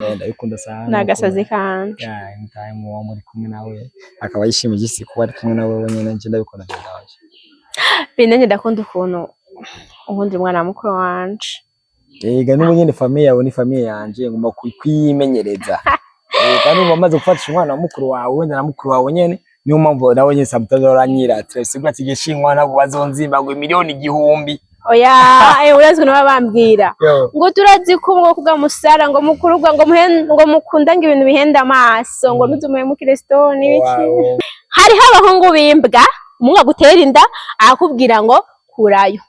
ndabikunda sana nagasazi kanje time wa muri kumwe nawe akaba yishimiye igisi kuba ari kumwe nawe wenyine nje ndabikunda ndaje binde ndakunda ukuntu ubundi mwana mukuru wanje ega n'ubunyene famille yawe ni famille yanje ngoma kwimenyereza kandi bamaze gufatisha umwana mukuru wawe wenda na mukuru wawe nyene niyo mpamvu nawe nyine samutazoranyira tresigwa tigishingwa nabo bazonzimba ngo miliyoni 100 oya urazwe no babambwira ngo turazi ko ngo kuga musara ngo mukurubwa ngo mukunda ngo ibintu bihenda amaso ngo nuzumuye mu Kristoni biki hari abahungu bimbwa umwe gutera inda akakubwira ngo kurayo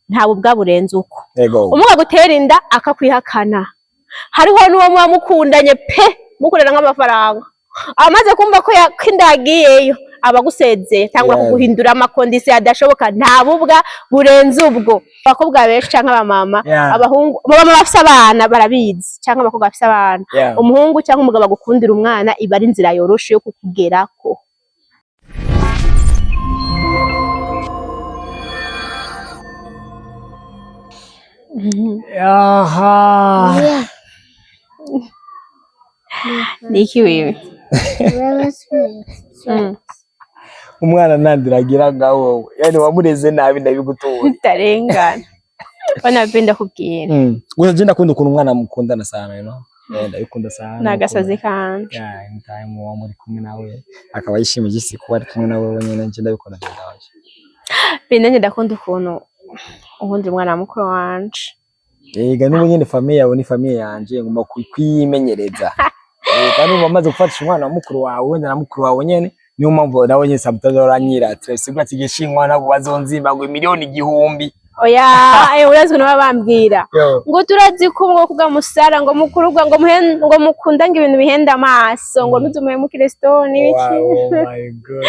nta bubwa burenze uko umwe gutera inda akakwihakana hariho n'uwo mwamukundanye pe mukorera nk'amafaranga amaze kumva ko yakindagiyeyo abagusezeye cyangwa kuguhindura amakondisiyo adashoboka nta bubwa burenze ubwo abakobwa benshi cyangwa abamama abahungu baba bafite abana barabizi cyangwa abakobwa bafite abana umuhungu cyangwa umugabo agukundira umwana iba ari inzira yoroshe yo kukugerako aha niki wewe umwana nandiragira ngaho yani wamureze nabi ndabigutora tarengana bana benda kubwira gusa je ndakunda ukuntu umwana mukundana sana no ndabikunda sana nagasazi kanje time wa muri kumwe nawe akaba yishimiye igisi kuba ari kumwe nawe wenyine nje ndabikunda ndaje binde ndakunda ukuntu ubundi mwana mukuru wanje ega n'ubunyene famille yawe ni famille yanje ngoma kwimenyereza kandi bamaze gufatisha umwana mukuru wawe wenda na mukuru wawe nyene niyo mpamvu nawe nyine samutazoranyira tresigwa tigishingwa nabo bazonzimba ngo miliyoni 100 oya urazwe no babambwira ngo turazi ko ngo kuga musara ngo mukurubwa ngo mukunda ngo ibintu bihenda amaso ngo nuzumuye mu Kristoni biki my god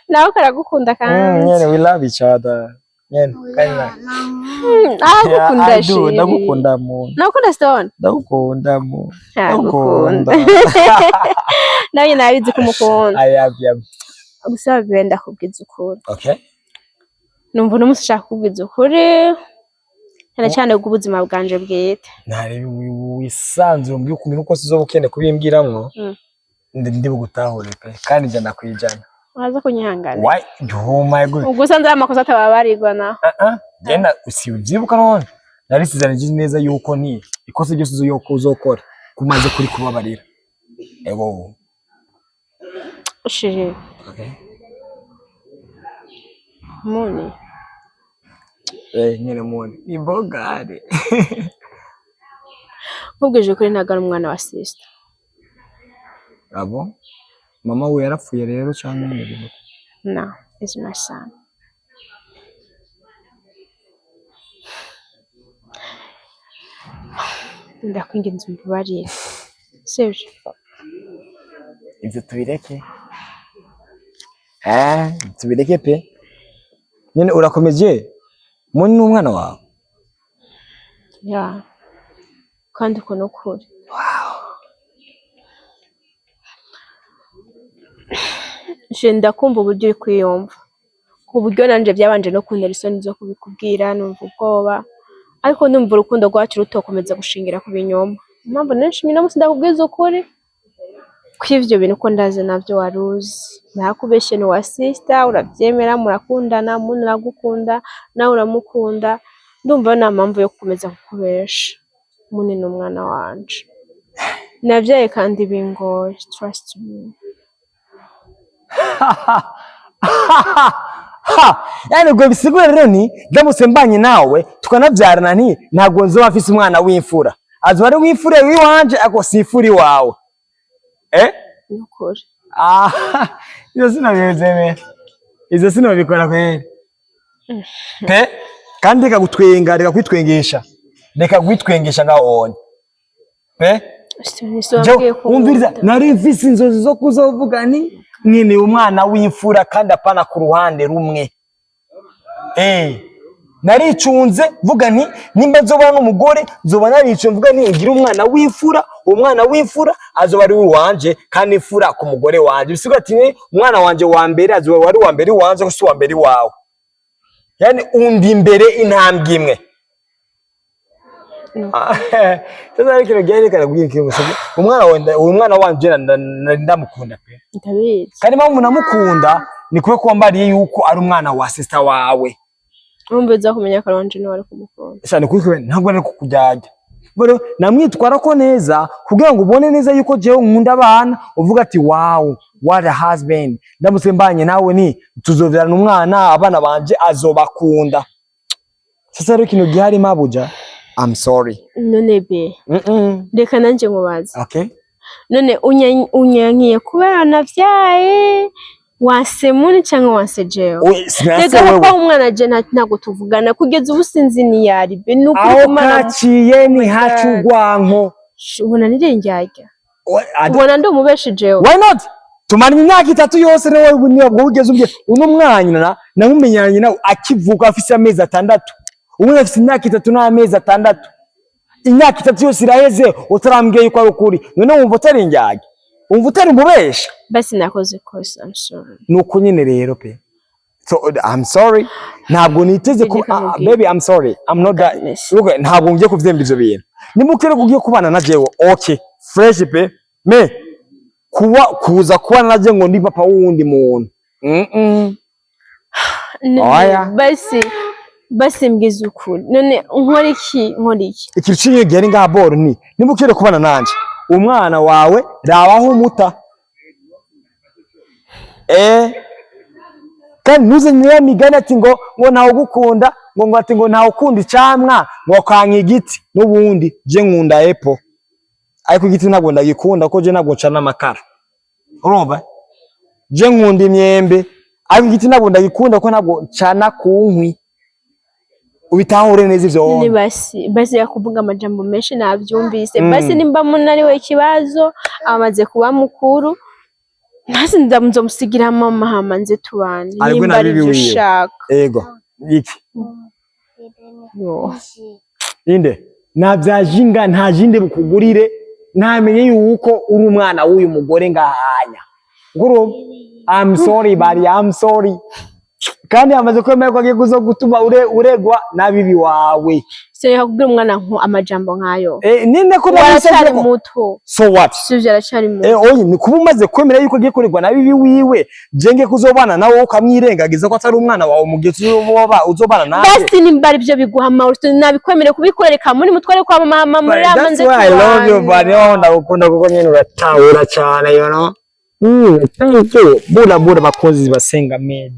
nawe karagukunda kandi we love each other kayira gukunda shi ndagukunda mu nakunda stone ndagukunda mu ndagukunda nawe nabizi kumukunda gusa benda kubwiza ukuri okay numva n'umunsi ushaka kubwiza ukuri cyane ubuzima bwanje bwite ntari wisanzura mbyo kumenya uko sizo bukende kubimbwiramwo ndi bugutahure pe kandi je ndakwijana waza kunyihangana why oh my god ugusa nzara amakosa atababarirwa na genda usibyibuka none narisizanije neza yuko ni ikosa ryose uzokora kumaze kuri kubabarira ego shiri okay muni nyene muni ibogare ubwije kuri ntagara umwana wa sister abo mama we yarapfuye rero cyane n'ibintu no is my son ndakwinginze umbabarire sivyo ibyo tubireke tubireke pe nyene urakomeje muni n'umwana wawe ya kandi uko nukuri Shenda kumva uburyo uri kwiyumva ku buryo nanje byabanje no kuntera isoni zo kubikubwira numva ubwoba ariko ndumva urukundo rwacu rutokomeza gushingira ku binyoma mpamvu nenshi no musi ndakubwiza ukuri kw'ivyo bintu ko ndaze navyo waruzi nakubeshe ni wa sister uravyemera murakundana umuntu aragukunda nawe uramukunda ndumva nta mpamvu yo gukomeza kukubesha munini umwana wanje navyaye kandi bingoye trust me yani ubwo bisigura rero ni ndamutse mbanye nawe tukanabyarana nti ntabwo nzo bafise umwana w'imfura azo bari w'imfura wiwanje ako sifuri wawe nukuri izo sinabizeme izo sinabikora kweli pe kandi reka gutwenga reka kwitwengesha reka kwitwengesha ngahone pe umviriza nari mfise inzozi zo kuzovuga ni nyine umwana w'imfura kandi apana ku ruhande rumwe naricunze vuga nti nimba nzobana n'umugore nzoba naricunze mvuga nti ngira umwana w'imfura uwo mwana w'imfura azoba ari wanje kandi imfura ku mugore wanje bisigura ati umwana wanje wa mbere azoba wari wa mbere wanje ko si wa mbere wawe yani undi imbere intambwe imwe Sasa ariko igerekana kubwira umusazi umwana wanje ndamukunda pe. Ndabizi. Kandi mpamvu namukunda ni kuko kwambariye yuko ari umwana wa sister wawe. Umbeza kumenya karonje no ari kumukunda. Cyane kuko ntabwo ari kukujyaje. Bero namwitwara ko neza kugira ngo ubone neza yuko jewe nkunda abana uvuga ati wow what a husband ndamutse mbanye nawe ni tuzovyarana umwana abana banje azobakunda. Sasa rero kino gihari mabuja I'm sorry. None be. Reka nanje nkubaza. Okay. None unyankiye kubera navyaye wasemuni cyangwa wasejewe. Reka ko umwana je ntago tuvugana kugeza ubusinzi ni yari be nuko umwana kaciye ni hacugwanko. Ubona nirengyajya. Ubona ndo mubeshejewe. Why not? Tumara imyaka 3 yose nawe nibwo ugeze ubye uno mwanya namumenyanye nawe akivuka afise amezi 6. Umwe afise imyaka 3 n'amezi 6. Imyaka 3 yose iraheze utarambwiye yuko ari ukuri. None wumva utari njyage. Wumva utari mubesha. Basi nakoze kosa I'm sorry. Nuko nyine rero pe. So I'm sorry. Ntabwo niteze ko baby I'm sorry. I'm not that. Look ntabwo ngiye kuvyemba ivyo bintu. Nimukere kugiye kubana na jewe. Okay. Fresh pe. Me kuza kubana na je ngo ndi papa wundi muntu. Basi mbwiza ukuri. None nkora iki? Ikintu cinye gere nga boro ni. Nimukere kubana nanje. Umwana wawe rabaho umuta. Kandi nuze niye migana ati ngo ntawo gukunda ngo ati ngo ntawo ukunda icamwa ngo kanka igiti n'ubundi je nkunda apple. Ariko igiti ntabwo ndagikunda ko je ntabwo cana amakara. Urumva? Je nkunda imyembe. Ariko igiti ntabwo ndagikunda ko ntabwo cana kunkwi. Ubitahure neza ivyo. Ni basi yakuvuga amajambo menshi navyumvise. Basi nimba munariwe ikibazo amaze kuba mukuru. Nasi ndamuzomusigira mama hamanze tubane. Nimba ari byo ushaka. Ego. Iki. Inde. Navyajinga ntajinde bukugurire. Ntamenye yuko uri umwana w'uyu mugore ngahanya. Nguru I'm sorry bari I'm sorry. Kandi amaze kwemera ko agiye gutuma uregwa nabibi wawe. Se yakubwira umwana nko amajambo nkayo. Ninde ko narasari muto. So what? Sivyo aracari muto. Oyi ni kuba umaze kwemera yuko agiye kuregwa nabibi wiwe. Jenge kuzobana nawe ukamwirengagiza ko atari umwana wawe mu gihe uzobana nawe. Basi nimba ibyo biguhama urute nabikwemere kubikwereka muri mutware kwa mama muri amanze. I love you but ndagukunda kuko nyine uratahura cyane you know. Thank you. Bura bakozi basenga meni.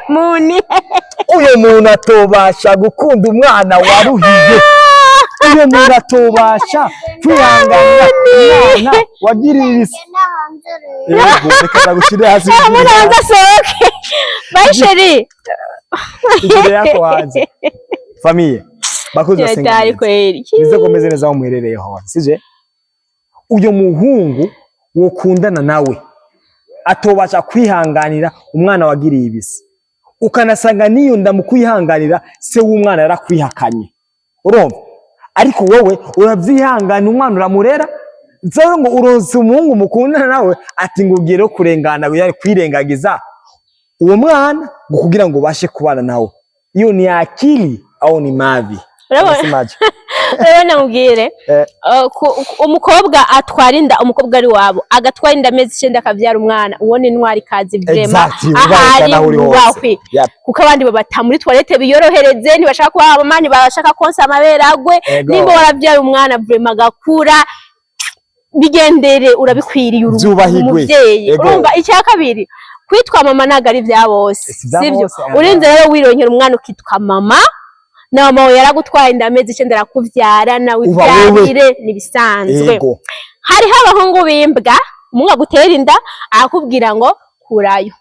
Muni uyo muntu atobasha gukunda umwana waruhiye. Uyo muntu atobasha kwihangana umwana wagiribise. Reka gushire hasi. Amana soke. Basheri. Ije yako hanze. Famille. Bakozi basenga. Nize komeze neza umuherereye ho. Sije? Uyo muhungu wokundana nawe atobasha kwihanganira umwana wagiriye ibisi. Ukanasanga niyo ndamukwihanganira se w'umwana yarakwihakanye. Urumva? Ariko wowe uravyihangana umwana uramurera. Nzaho ngo uronse umuhungu mukundana nawe ati ngo ugere kurengana yari kwirengagiza uwo mwana kugira ngo bashe kubana nawe. Iyo ni akili au ni mavi? Urabona mubwire umukobwa atwara inda umukobwa ari wabo agatwara inda amezi 9 akavyara umwana ubone intwari kazi vrema ahari wahwe kuko abandi babata muri toilette biyorohereze ntibashaka kuba abamani bashaka konsa amaberagwe nimba waravyara umwana vrema gakura bigendere urabikwiriye umuvyeyi. Urumva icya kabiri kwitwa mama nagari vya bose sivyo urinze rero wironkera umwana ukitwa mama na mama yaragutwaye indamezi 9 arakuvyara nawe ivyarire nibisanzwe. Hari abahungu bimbwa umwe gutera inda akubwira ngo kurayo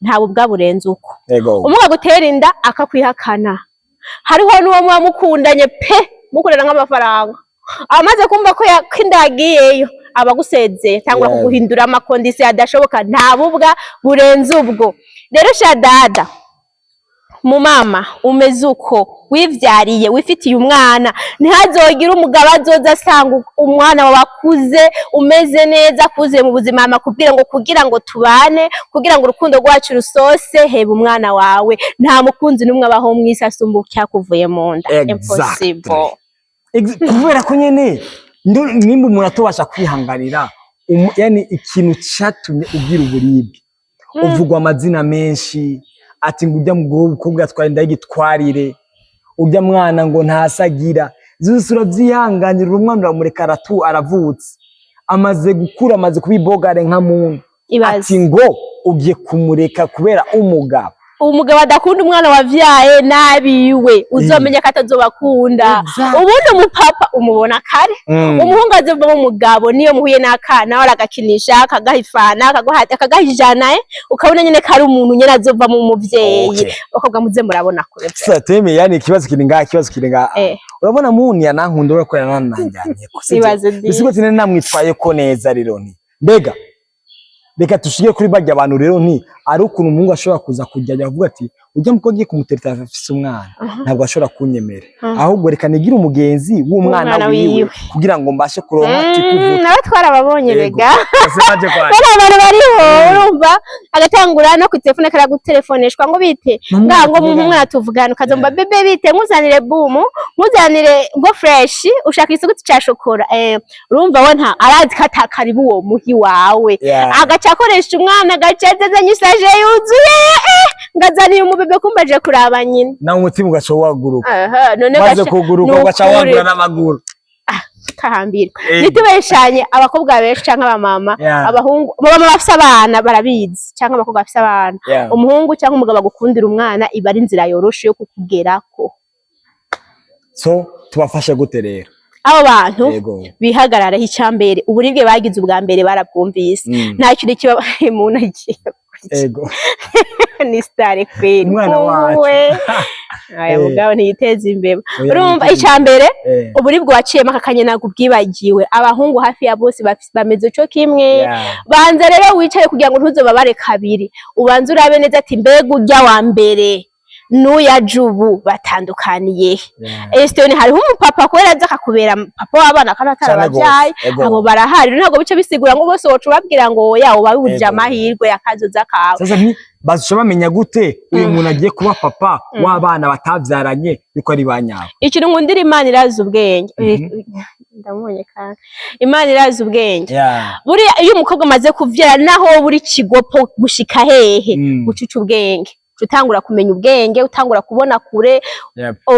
ntabwo bwa burenze uko umwe gutera inda akakwihakana. Hariho n'uwo mukundanye pe mukurera nk'amafaranga amaze kumva ko yakindagiyeyo abagusezeye cyangwa kuguhindura amakondisi adashoboka ntabwo bwa burenze ubwo. Rero shadada mu mama umeze uko wivyariye wifitiye umwana ntihazogira umugabo azoza asanga umwana wakuze umeze neza kuze mu buzima amakubwira ngo kugira ngo tubane kugira ngo urukundo rwacu rusose heba umwana wawe nta mukunzi numwe abaho mwisi asumba cyakuvuye mu nda impossible kubera ko nyene nimba umuntu atobasha kwihanganira yani ikintu cyatumye ugira uburibwe uvugwa amazina menshi ati ngo ujya mu gukobwa twari ndagitwarire ujya mwana ngo ntasagira zose uravyihanganira umwana uramureka aravutse amaze gukura amaze kubibogare nka muntu ati ngo ugiye kumureka kubera umugabo adakunda umwana wavyaye nabiwe uzomenya ko atazobakunda ubundi umupapa umubona kare umuhungu azovamo umugabo niyo muhuye n'akana waragakinisha akagahifana akagahijana ukabona nyene kari umuntu nyene azova mu muvyeyi bakobwa muze murabona kure sateme yani ikibazo kiringa urabona muntu yanankunda urako yanananjanye ko tine namwitwaye ko neza rero ni mbega reka tushige kuri bajya abantu rero nti ari ukuntu umuhungu ashobora kuza kujya avuga ati ujya muko ngiye kumutereta afise umwana ntabwo ashobora kunyemera ahubwo reka nigira umugenzi w'umwana wiwe kugira ngo mbashe kuronka tikuvuga nawe twarababonye bega abantu bariho urumva agatangura no ku telefone karagutelefoneshwa ngo bite ngo mu mwana tuvugana ukazomba bebe bite nkuzanire boom nkuzanire ngo fresh ushaka isuguti cya shokora urumva we nta arazi katakaribu uwo muhi wawe agacakoresha umwana gacezeze nyisaje yuzuye ngazaniye umubebe kumbaje kuraba nyine na umutima ugaca waguruka none maze kuguruka ugaca wagura n'amaguru kahambirwa nitubeshanye abakobwa benshi canke abamama abahungu baba bafise abana barabizi canke abakobwa bafise abana umuhungu canke umugabo agukundira umwana iba ari inzira yoroshe yo kukugerako so tubafashe gute rero abo bantu bihagararaho icambere uburibwe bagize ubwa mbere barabwumvise nta kintu kiba umuntu agiye ego ni stare kweli umwana wacu aya mugabo ntiyiteza imbeba urumva icambere uburibwe waciyemo akakanye nagwo bwibagiwe abahungu hafi ya bose bameze cyo kimwe banza rero wicaye kugira ngo ntuzobabare kabiri ubanza urabe neza ati mbega ujya wa mbere nuya jubu batandukaniye Estoni hariho umupapa kwera aza akakubera papa w'abana kandi atarabavyaye abo barahari ntabwo bice bisigura ngo bose wocu babwira ngo yawo babuje amahirwe yakazoza kawe sasa ni bazusha bamenya gute uyu muntu agiye kuba papa w'abana batavyaranye yuko ari banyabo ikintu ngundira Imana irazi ubwenge ndamubonye kandi Imana irazi ubwenge buri iyo umukobwa amaze kuvyara naho buri kigopo gushika hehe gucuca ubwenge utangura kumenya ubwenge utangura kubona kure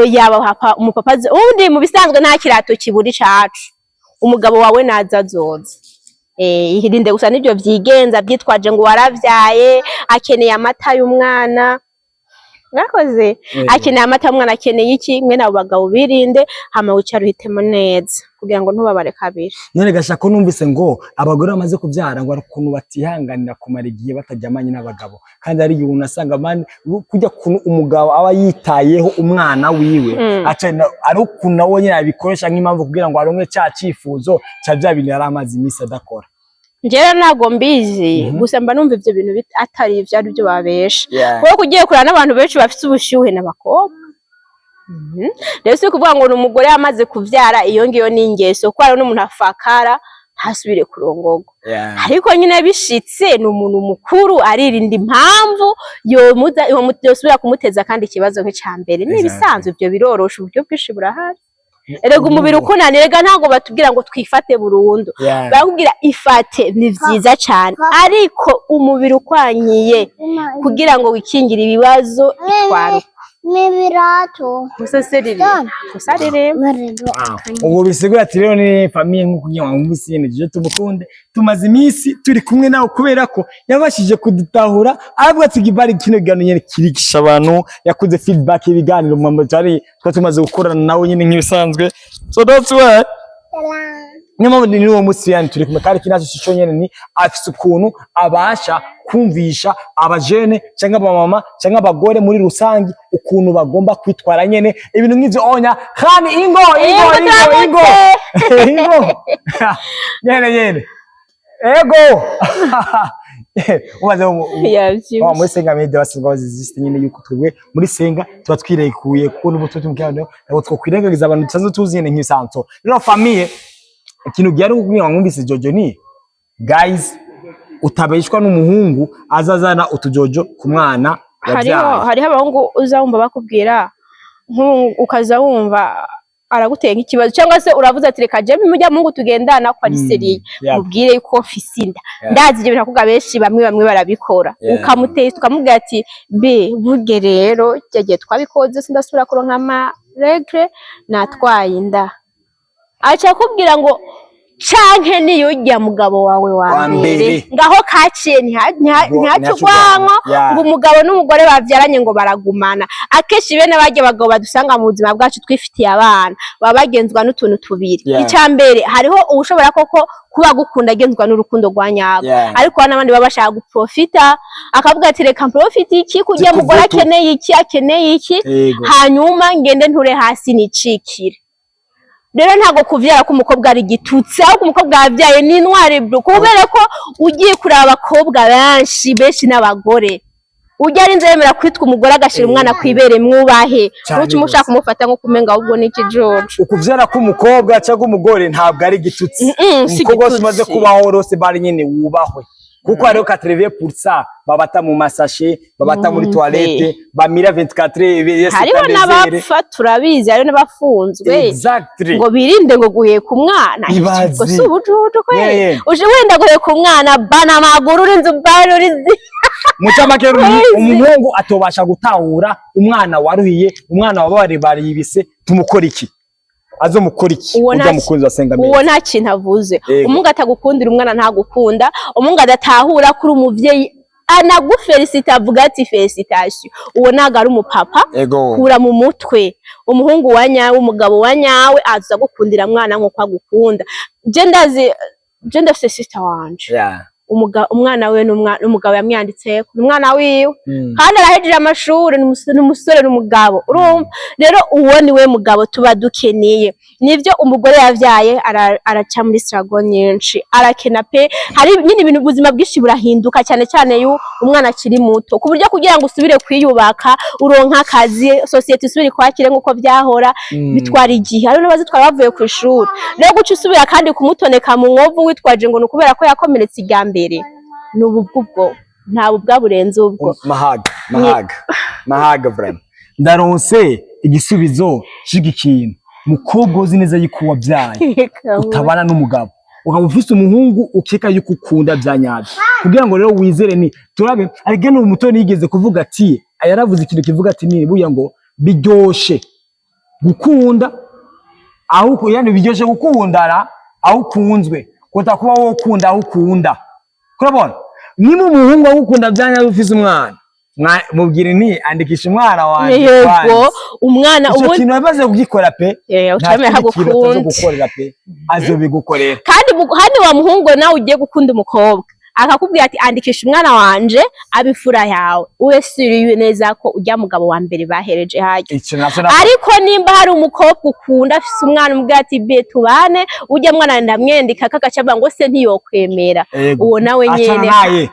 yaba papa umupapa undi mu bisanzwe nta kirato kiburi cacu umugabo wawe naza azoza ihirinde gusa nivyo vyigenza byitwaje ngo waravyaye akeneye amata y'umwana ngakoze akeneye amata y'umwana akeneye iki mwe nabo bagabo birinde hama wicara uhitemo neza kugira ngo ntubabare kabiri none gashako numvise ngo abagore bamaze kubyara ngo ukuntu batihanganira kumara igihe batajyamanye n'abagabo kandi ari igihe unasanga mani kujya kuntu umugabo aba yitayeho umwana wiwe ari ukuntu nawe nyine abikoresha nk'impamvu kugira ngo aronke cya cyifuzo cya bya bintu yari amaze iminsi adakora njyewe ntago mbizi gusa mba numva ivyo bintu atari ivyo ari byo babesha kuko kugiye kurana n'abantu benshi bafite ubushyuhe n'abakobwa rero si kuvuga ngo umugore yamaze kuvyara iyo ngiyo ni ingeso ko ari n'umuntu afakara ntasubire kurongorwa ariko nyine bishitse ni umuntu mukuru aririnda impamvu yosubira kumuteza kandi ikibazo nk'icambere n'ibisanzwe ivyo birorosha uburyo bwinshi burahari erega umubiri ukunaniye rega ntago batubwira ngo twifate burundu barakubwira ifate ni vyiza cyane ariko umubiri ukwanyiye kugira ngo wikingire ibibazo itwara Mibirato. Musasirire. Ubu bisigura ati rero ni famille nkuko ngiye wumvise nyene je tumukunde tumaze iminsi turi kumwe nawe kubera ko yabashije kudutahura ahubwo tugibari kino gano nyene kirikisha abantu yakuze feedback ibiganiro mu cyari twatumaze gukorana nawe nyene nk'ibisanzwe so that's why nyuma ni uwo musi yani turi kumwe kandi kinacho cyo nyene ni afise ukuntu abasha kumvisha abajene cyangwa abamama cyangwa abagore muri rusangi ukuntu bagomba kwitwara nyene ibintu nk'ivyo onya kandi ingo nyene ego umaze yavyibushye muri senga mede basinga ziziste nyine yuko twebwe muri senga tuba twirekuye kubona ubututu mukano nabo twokwirengagiza abantu tutazo tuzine nk'isanto rero famille ikintu gyari kugira mwumvise Jojo ni guys utabeshwa n'umuhungu azazana utujojo ku mwana hariho abahungu uzawumva bakubwira ukaza wumva araguteye nk'ikibazo cyangwa se uravuze ati reka je mujya mungu tugendana kwa riseriye mubwire yuko fisinda ndazi ibyo birakuga benshi bamwe barabikora ukamutesta ukamubwira ati be vuge rero cyagiye twabikoze sindasubira kuronka ama regre natwaye inda acha kubwira ngo canke niyo ujya mugabo wawe wa mbere ngaho kaciye ntihacugwanko ngo umugabo n'umugore bavyaranye ngo baragumana akeshi bene bajye bagabo badusanga mu buzima bwacu twifitiye abana baba bagenzwa n'utuntu tubiri icambere hariho ubushobora koko kuba gukunda agenzwa n'urukundo rwa nyabo ariko n'abandi baba bashaka guprofita akavuga ati reka profiti iki kujya mugore akeneye iki hanyuma ngende nture hasi nicikire rero ntago kuvyara ko umukobwa ari gitutse aho umukobwa yavyaye ni intwari kubera ko ugiye kuraba abakobwa benshi n'abagore ujya ari nzemera kwitwa umugore agashira umwana kwibere mwubahe uruci mushaka kumufata nko kumenga ahubwo ni kijojo ukuvyara ko umukobwa cyangwa umugore ntabwo ari gitutse umukobwa umaze kubaho rose bari nyine wubahwe kuko hariho 80% babata mu masashe babata muri toilette bamira 24 hariho n'abapfa turabizi hariho n'abafunzwe ngo birinde ngo guheka umwana ngo si ubujuju kwe uje wenda guheka umwana bana amaguru urinze ubarurizi mucamakero umuhungu atobasha gutahura umwana waruhiye umwana wabari baribise tumukora iki azo mukora iki ujya mukunzi wasenga meza uwo nta kintu avuze umungu atagukundira umwana ntagukunda umungu adatahura kuri umuvyeyi anagufelicita avuga ati felicitation uwo naga ari umupapa kura mu mutwe umuhungu wanyawe umugabo wanyawe aza gukundira mwana nko kwagukunda je ndafise sister wanje umwana we n'umugabo yamwanditse umwana wiwe kandi arahejeje amashuri n'umusore n'umugabo urumva rero uwo ni we mugabo tuba dukeneye nivyo umugore yavyaye araca muri struggle nyinshi arakena pe hari nyine ibintu ubuzima bwishi burahinduka cyane cyane yu umwana akiri muto ku buryo kugira ngo usubire kwiyubaka uronka akazi society isubire kwakire nkuko byahora bitwara igihe ari n'abazi twara bavuye ku ishuri rero guca usubira kandi kumutoneka mu nkovu witwaje ngo nukubera ko yakomeretse igambere n'ububwo nta bubwa burenze ubwo mahaga vrem ndaronse igisubizo cy'ikintu mukobwa uzi neza yuko wabyaye utabana n'umugabo ukaba ufise umuhungu ukeka yuko ukunda byanyabyo kugira ngo rero wizere ni turabe arige no umutoni yigeze kuvuga ati yaravuze ikintu kivuga ati ni buya ngo biryoshe gukunda aho yani biryoshe gukundana aho ukunzwe kota kuba wo ukunda aho ukunda kurabona ni mu muhungu aho ukunda byanyabyo ufise umwana mubwire ni andikisha umwana wanjye yego umwana ubu kintu baze kugikora pe ucame hagukunda gukorera pe azobigukorera kandi wa muhungu nawe ugiye gukunda umukobwa akakubwira ati andikisha umwana wanje abifura yawe uwe siriye neza ko ujya mugabo wa mbere bahereje haje ariko nimba hari umukobwa ukunda afise umwana umubwira ati be tubane ujya mwana ndamwendika kakacaba ngo se ntiyokwemera uwo nawe nyene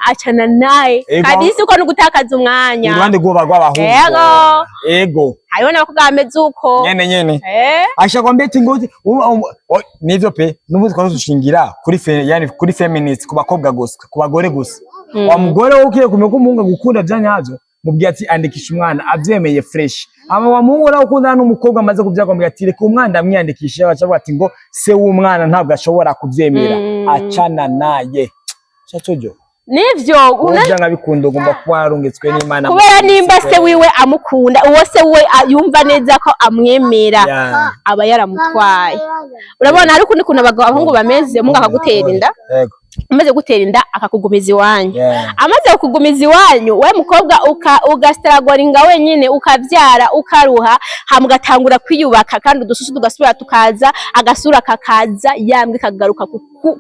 acana naye kandi siko no gutakaza umwanya urwande goba rw'abahungu ego ayo nako gameze uko nyene asha kwambye tingoti nivyo pe n'umuzi kwa dushingira kuri yani kuri feminist ku bakobwa gusa ku bagore gusa wa mugore wo ukiye kumenya ko umuhungu gukunda byanyazo mubwiye ati andikisha umwana avyemeye fresh ama wa muhungu nawe ukundana n'umukobwa amaze kuvyagwa mubwiye ati reka umwana amwiyandikisha bacavuga ati ngo se w'umwana ntabwo ashobora kuvyemera acana naye cyacojo nivyo unajanga bikunda ugomba kuba yarungitswe n'Imana kubera nimba se wiwe amukunda uwo se we yumva neza ko amwemera aba yaramutwaye urabona ari kundi kuntu abahungu bameze munga akagutera inda amaze gutera inda akakugumiza iwanyu amaze kukugumiza iwanyu we mukobwa ugastragoringa wenyine ukavyara ukaruha hamugatangura kwiyubaka kandi udususu tugasubira tukaza agasura kakaza yambwe kagaruka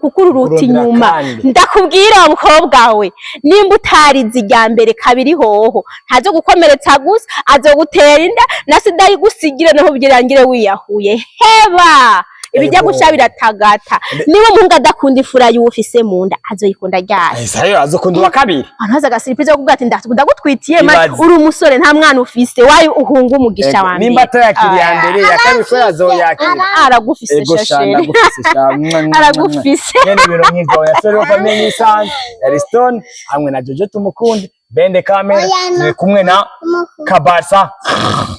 kukururuta inyuma ndakubwira mukobwa we nimba utarize ijyambere kabiri hoho ntazo gukomeretsa gusa azogutera inda na sida yigusigira naho bigirangire wiyahuye heba ibijya guca biratagata niba umuhungu adakunda ifura y'ufise mu nda azoyikunda ryari isayo azokunda wa kabiri antaza gasiripize kuvuga ati ndakunda gutwitiye mari uri umusore nta mwana ufise wayi uhunga umugisha wa mbere nimba atayakiriye mbere ya kabiri ko yazoyakira aragufise shashe aragufise nyene biro nk'ivyo yasore family isanzwe Ariston hamwe na Jojo tumukunde Bende Kamera turi kumwe na Kabasa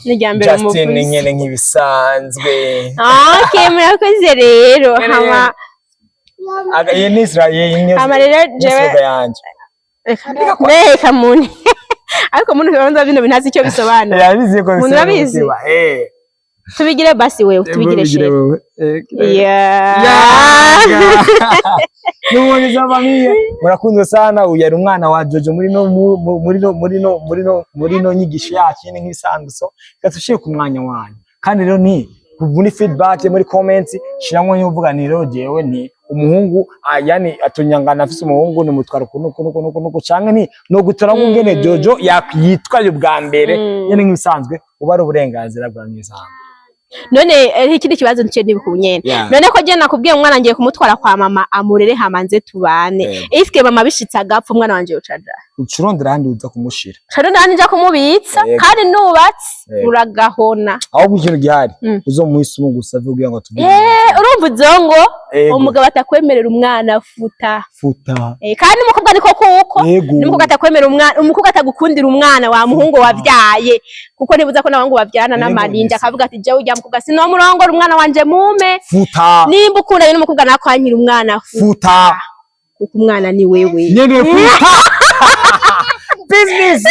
n'ijyambere mu Justin nyene nk'ibisanzwe okay murakoze rero hama aga ni Israel hama rero jewe yanje reka muni ariko muntu ubanza bino binazi icyo bisobanura yabizi ko bisobanura tubigire basi wewe tubigire shewe Numuntu z'abamiye murakunze sana uyari umwana wa Jojo muri no nyigisho yacu nk'ibisanzwe gatushiye ku mwanya wanyu kandi rero ni muri feedback muri comments shiramwe y'uvuganiro jewe ni umuhungu yani atunyangana afise umuhungu ni mutwara kunuko canke ni no gutora ngene Jojo yakwitwaye ubwa mbere nyene nk'ibisanzwe uba ari uburenganzira bwa mwisanzwe none ikindi kibazo nce nibikunyene none ko je nakubwiye umwana ngiye kumutwara kwa mama amurere hamanze tubane iske mama bishitse agapfa umwana wanje ucaja ucurondera handi uza kumushira caro ndani nja kumubitsa kandi nubatse uragahona aho ikintu gihari uzo muhise gusa vuga ngo tuvuge urumva uzongo umugabo atakwemerera umwana futa kandi umukobwa niko kuko n'umukobwa atakwemerera umwana umukobwa atagukundira umwana wa muhungu wavyaye kuko nibuza ko nabahungu bavyana n'amarinja akavuga ati je ujya mukobwa sino murongora umwana wanje mume futa nimba ukunda n'umukobwa nakwanyira umwana futa kuko umwana ni wewe nyene futa business